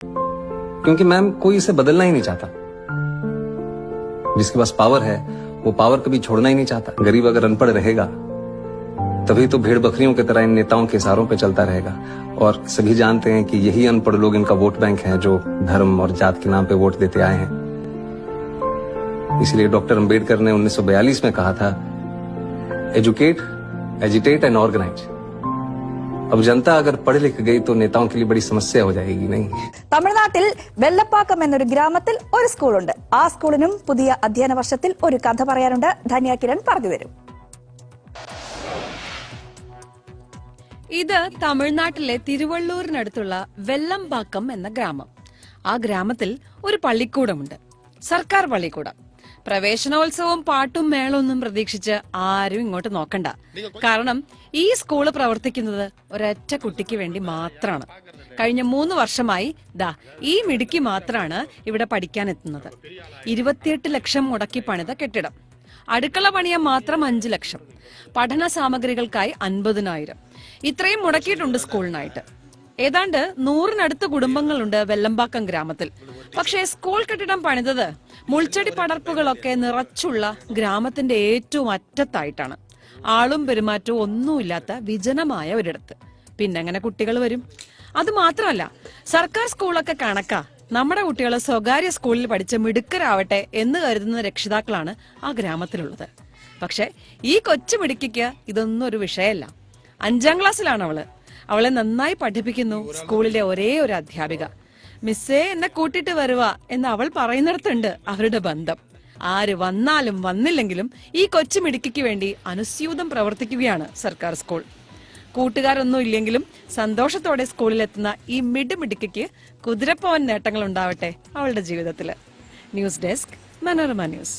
क्योंकि मैम कोई इसे बदलना ही नहीं चाहता। जिसके पास पावर है वो पावर कभी छोड़ना ही नहीं चाहता। गरीब अगर अनपढ़ रहेगा तभी तो भेड़ बकरियों की तरह इन नेताओं के इशारों पे चलता रहेगा। और सभी जानते हैं कि यही अनपढ़ लोग इनका वोट बैंक है, जो धर्म और जात के नाम पे वोट देते आए हैं। इसलिए डॉक्टर अंबेडकर ने 1942 में कहा था, एजुकेट, एजिटेट एंड ऑर्गेनाइज। अब जनता अगर पढ़ लिख गई तो नेताओं के लिए बड़ी समस्या हो जाएगी। नहीं, തമിഴ്നാട്ടിൽ വെള്ളപ്പാക്കം എന്നൊരു ഗ്രാമത്തിൽ ഒരു സ്കൂളുണ്ട്. ആ സ്കൂളിനും പുതിയ അധ്യയന വർഷത്തിൽ ഒരു കഥ പറയാനുണ്ട്. ധന്യ കിരൺ പറഞ്ഞു തരും. ഇത് തമിഴ്നാട്ടിലെ തിരുവള്ളൂരിനടുത്തുള്ള വെള്ളംപാക്കം എന്ന ഗ്രാമം. ആ ഗ്രാമത്തിൽ ഒരു പള്ളിക്കൂടമുണ്ട്, സർക്കാർ പള്ളിക്കൂടം. പ്രവേശനോത്സവവും പാട്ടും മേളൊന്നും പ്രതീക്ഷിച്ച് ആരും ഇങ്ങോട്ട് നോക്കണ്ട. കാരണം ഈ സ്കൂള് പ്രവർത്തിക്കുന്നത് ഒരൊറ്റ കുട്ടിക്ക് വേണ്ടി മാത്രമാണ്. കഴിഞ്ഞ 3 വർഷമായി ഈ മിടുക്കി മാത്രമാണ് ഇവിടെ പഠിക്കാൻ എത്തുന്നത്. 28 ലക്ഷം മുടക്കി പണിത കെട്ടിടം. അടുക്കള പണിയാൻ മാത്രം 5 ലക്ഷം. പഠന സാമഗ്രികൾക്കായി 50,000. ഇത്രയും മുടക്കിയിട്ടുണ്ട് സ്കൂളിനായിട്ട്. ഏതാണ്ട് 100-നടുത്ത് കുടുംബങ്ങളുണ്ട് വെള്ളംപാക്കം ഗ്രാമത്തിൽ. പക്ഷേ സ്കൂൾ കെട്ടിടം പണിതത് മുൾച്ചെടി പടർപ്പുകളൊക്കെ നിറച്ചുള്ള ഗ്രാമത്തിന്റെ ഏറ്റവും അറ്റത്തായിട്ടാണ്. ആളും പെരുമാറ്റവും ഒന്നുമില്ലാത്ത വിജനമായ ഒരിടത്ത്. പിന്നെങ്ങനെ കുട്ടികൾ വരും? അത് മാത്രമല്ല, സർക്കാർ സ്കൂളൊക്കെ കണക്കാ. നമ്മുടെ കുട്ടികൾ സ്വകാര്യ സ്കൂളിൽ പഠിച്ച് മിടുക്കരാവട്ടെ എന്ന് കരുതുന്ന രക്ഷിതാക്കളാണ് ആ ഗ്രാമത്തിലുള്ളത്. പക്ഷെ ഈ കൊച്ചു മിടുക്കിക്ക് ഇതൊന്നും ഒരു വിഷയമല്ല. 5ാം ക്ലാസ്സിലാണ് അവള്. അവളെ നന്നായി പഠിപ്പിക്കുന്നു സ്കൂളിലെ ഒരേ ഒരു അധ്യാപിക. മിസ്സേ എന്നെ കൂട്ടിട്ട് വരുക എന്ന് അവൾ പറയുന്നിടത്തുണ്ട് അവരുടെ ബന്ധം. ആര് വന്നാലും വന്നില്ലെങ്കിലും ഈ കൊച്ചു മിടുക്കിക്ക് വേണ്ടി അനുസ്യൂതം പ്രവർത്തിക്കുകയാണ് സർക്കാർ സ്കൂൾ. കൂട്ടുകാരൊന്നും ഇല്ലെങ്കിലും സന്തോഷത്തോടെ സ്കൂളിലെത്തുന്ന ഈ മിടുമിടുക്കിക്ക് കുതിരപ്പവൻ നേട്ടങ്ങൾ ഉണ്ടാവട്ടെ അവളുടെ ജീവിതത്തില്. News desk, Manorama news.